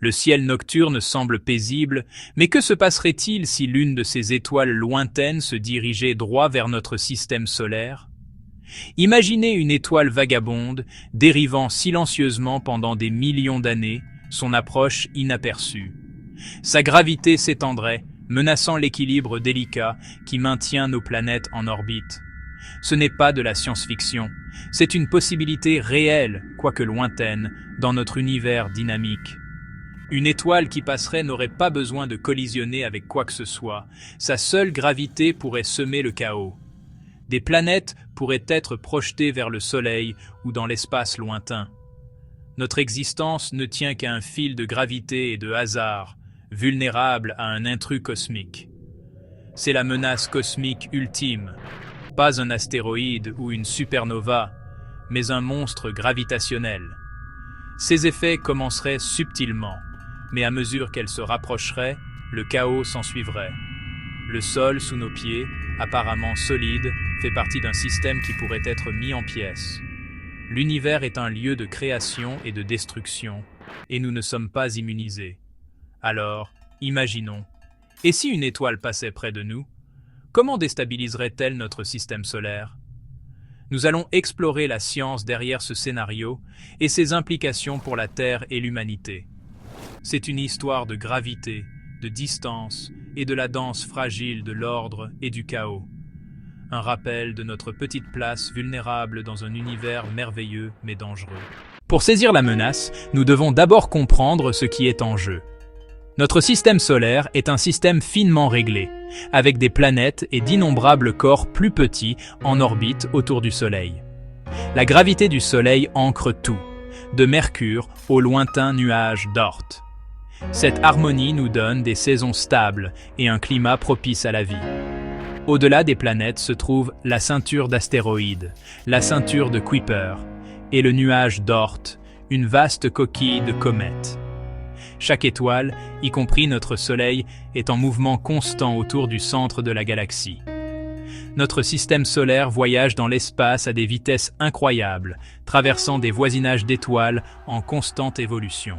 Le ciel nocturne semble paisible, mais que se passerait-il si l'une de ces étoiles lointaines se dirigeait droit vers notre système solaire? Imaginez une étoile vagabonde, dérivant silencieusement pendant des millions d'années, son approche inaperçue. Sa gravité s'étendrait, menaçant l'équilibre délicat qui maintient nos planètes en orbite. Ce n'est pas de la science-fiction, c'est une possibilité réelle, quoique lointaine, dans notre univers dynamique. Une étoile qui passerait n'aurait pas besoin de collisionner avec quoi que ce soit, sa seule gravité pourrait semer le chaos. Des planètes pourraient être projetées vers le Soleil ou dans l'espace lointain. Notre existence ne tient qu'à un fil de gravité et de hasard, vulnérable à un intrus cosmique. C'est la menace cosmique ultime, pas un astéroïde ou une supernova, mais un monstre gravitationnel. Ses effets commenceraient subtilement, mais à mesure qu'elle se rapprocherait, le chaos s'ensuivrait. Le sol sous nos pieds, apparemment solide, fait partie d'un système qui pourrait être mis en pièces. L'univers est un lieu de création et de destruction, et nous ne sommes pas immunisés. Alors, imaginons, et si une étoile passait près de nous, comment déstabiliserait-elle notre système solaire? Nous allons explorer la science derrière ce scénario et ses implications pour la Terre et l'humanité. C'est une histoire de gravité, de distance et de la danse fragile de l'ordre et du chaos. Un rappel de notre petite place vulnérable dans un univers merveilleux mais dangereux. Pour saisir la menace, nous devons d'abord comprendre ce qui est en jeu. Notre système solaire est un système finement réglé, avec des planètes et d'innombrables corps plus petits en orbite autour du Soleil. La gravité du Soleil ancre tout, de Mercure aux lointains nuages d'Oort. Cette harmonie nous donne des saisons stables et un climat propice à la vie. Au-delà des planètes se trouve la ceinture d'astéroïdes, la ceinture de Kuiper et le nuage d'Oort, une vaste coquille de comètes. Chaque étoile, y compris notre Soleil, est en mouvement constant autour du centre de la galaxie. Notre système solaire voyage dans l'espace à des vitesses incroyables, traversant des voisinages d'étoiles en constante évolution.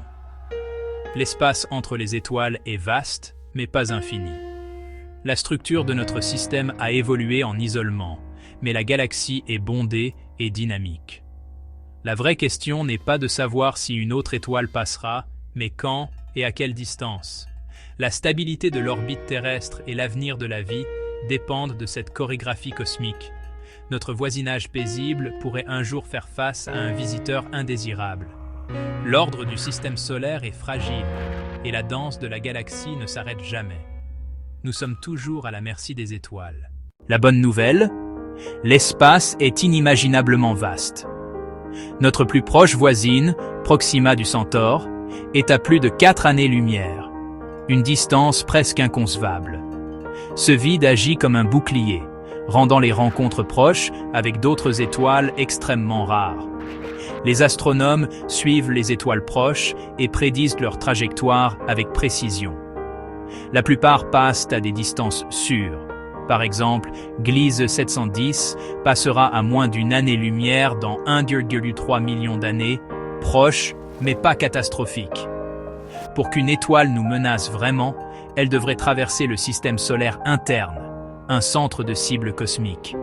L'espace entre les étoiles est vaste, mais pas infini. La structure de notre système a évolué en isolement, mais la galaxie est bondée et dynamique. La vraie question n'est pas de savoir si une autre étoile passera, mais quand et à quelle distance. La stabilité de l'orbite terrestre et l'avenir de la vie dépendent de cette chorégraphie cosmique. Notre voisinage paisible pourrait un jour faire face à un visiteur indésirable. L'ordre du système solaire est fragile, et la danse de la galaxie ne s'arrête jamais. Nous sommes toujours à la merci des étoiles. La bonne nouvelle, l'espace est inimaginablement vaste. Notre plus proche voisine, Proxima du Centaure, est à plus de 4 années-lumière, une distance presque inconcevable. Ce vide agit comme un bouclier, rendant les rencontres proches avec d'autres étoiles extrêmement rares. Les astronomes suivent les étoiles proches et prédisent leur trajectoire avec précision. La plupart passent à des distances sûres. Par exemple, Gliese 710 passera à moins d'une année-lumière dans 1,3 million d'années, proche mais pas catastrophique. Pour qu'une étoile nous menace vraiment, elle devrait traverser le système solaire interne, un centre de cible cosmique.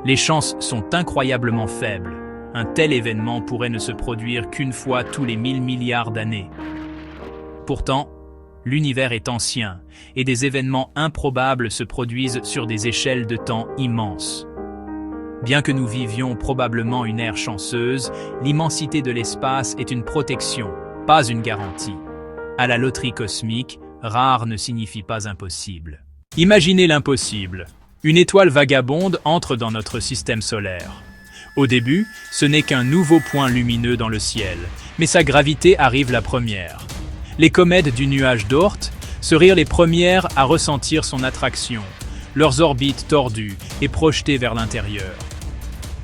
Les chances sont incroyablement faibles. Un tel événement pourrait ne se produire qu'une fois tous les 1000 milliards d'années. Pourtant, l'univers est ancien, et des événements improbables se produisent sur des échelles de temps immenses. Bien que nous vivions probablement une ère chanceuse, l'immensité de l'espace est une protection, pas une garantie. À la loterie cosmique, rare ne signifie pas impossible. Imaginez l'impossible. Une étoile vagabonde entre dans notre système solaire. Au début, ce n'est qu'un nouveau point lumineux dans le ciel, mais sa gravité arrive la première. Les comètes du nuage d'Oort seraient les premières à ressentir son attraction, leurs orbites tordues et projetées vers l'intérieur.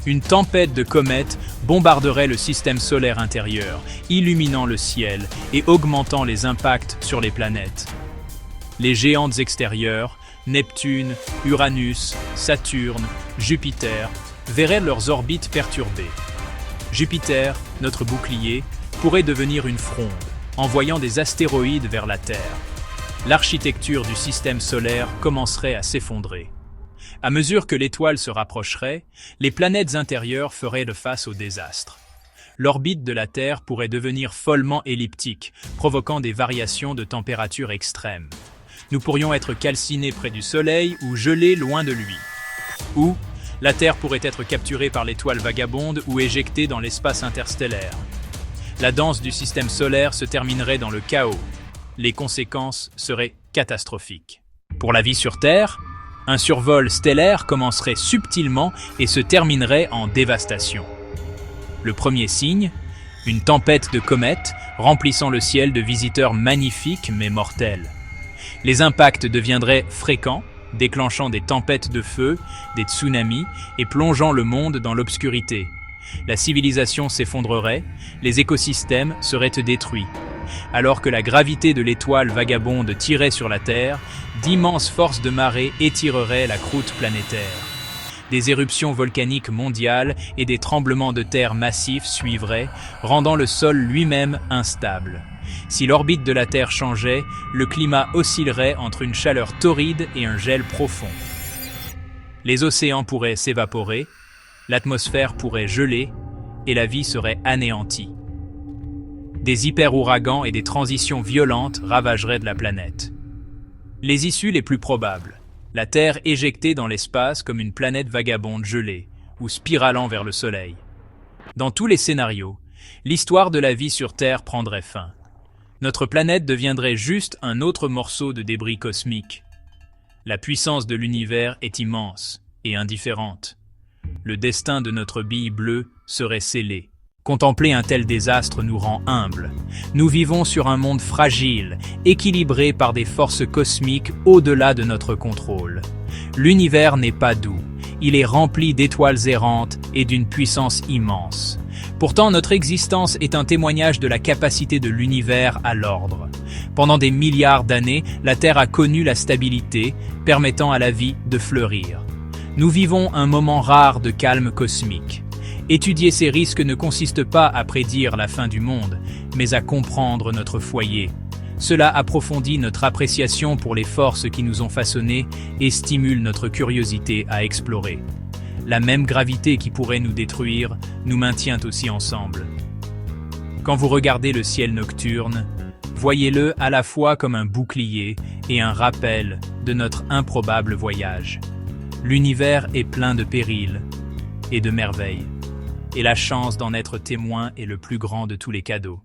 Une tempête de comètes bombarderait le système solaire intérieur, illuminant le ciel et augmentant les impacts sur les planètes. Les géantes extérieures, Neptune, Uranus, Saturne, Jupiter, verraient leurs orbites perturbées. Jupiter, notre bouclier, pourrait devenir une fronde, envoyant des astéroïdes vers la Terre. L'architecture du système solaire commencerait à s'effondrer. À mesure que l'étoile se rapprocherait, les planètes intérieures feraient face au désastre. L'orbite de la Terre pourrait devenir follement elliptique, provoquant des variations de température extrêmes. Nous pourrions être calcinés près du Soleil ou gelés loin de lui. Ou, la Terre pourrait être capturée par l'étoile vagabonde ou éjectée dans l'espace interstellaire. La danse du système solaire se terminerait dans le chaos. Les conséquences seraient catastrophiques. Pour la vie sur Terre, un survol stellaire commencerait subtilement et se terminerait en dévastation. Le premier signe, une tempête de comètes remplissant le ciel de visiteurs magnifiques mais mortels. Les impacts deviendraient fréquents, déclenchant des tempêtes de feu, des tsunamis et plongeant le monde dans l'obscurité. La civilisation s'effondrerait, les écosystèmes seraient détruits. Alors que la gravité de l'étoile vagabonde tirait sur la Terre, d'immenses forces de marée étireraient la croûte planétaire. Des éruptions volcaniques mondiales et des tremblements de terre massifs suivraient, rendant le sol lui-même instable. Si l'orbite de la Terre changeait, le climat oscillerait entre une chaleur torride et un gel profond. Les océans pourraient s'évaporer, l'atmosphère pourrait geler et la vie serait anéantie. Des hyper-ouragans et des transitions violentes ravageraient de la planète. Les issues les plus probables. La Terre éjectée dans l'espace comme une planète vagabonde gelée, ou spiralant vers le Soleil. Dans tous les scénarios, l'histoire de la vie sur Terre prendrait fin. Notre planète deviendrait juste un autre morceau de débris cosmique. La puissance de l'univers est immense et indifférente. Le destin de notre bille bleue serait scellé. Contempler un tel désastre nous rend humbles. Nous vivons sur un monde fragile, équilibré par des forces cosmiques au-delà de notre contrôle. L'univers n'est pas doux, il est rempli d'étoiles errantes et d'une puissance immense. Pourtant, notre existence est un témoignage de la capacité de l'univers à l'ordre. Pendant des milliards d'années, la Terre a connu la stabilité, permettant à la vie de fleurir. Nous vivons un moment rare de calme cosmique. Étudier ces risques ne consiste pas à prédire la fin du monde, mais à comprendre notre foyer. Cela approfondit notre appréciation pour les forces qui nous ont façonnés et stimule notre curiosité à explorer. La même gravité qui pourrait nous détruire nous maintient aussi ensemble. Quand vous regardez le ciel nocturne, voyez-le à la fois comme un bouclier et un rappel de notre improbable voyage. L'univers est plein de périls et de merveilles. Et la chance d'en être témoin est le plus grand de tous les cadeaux.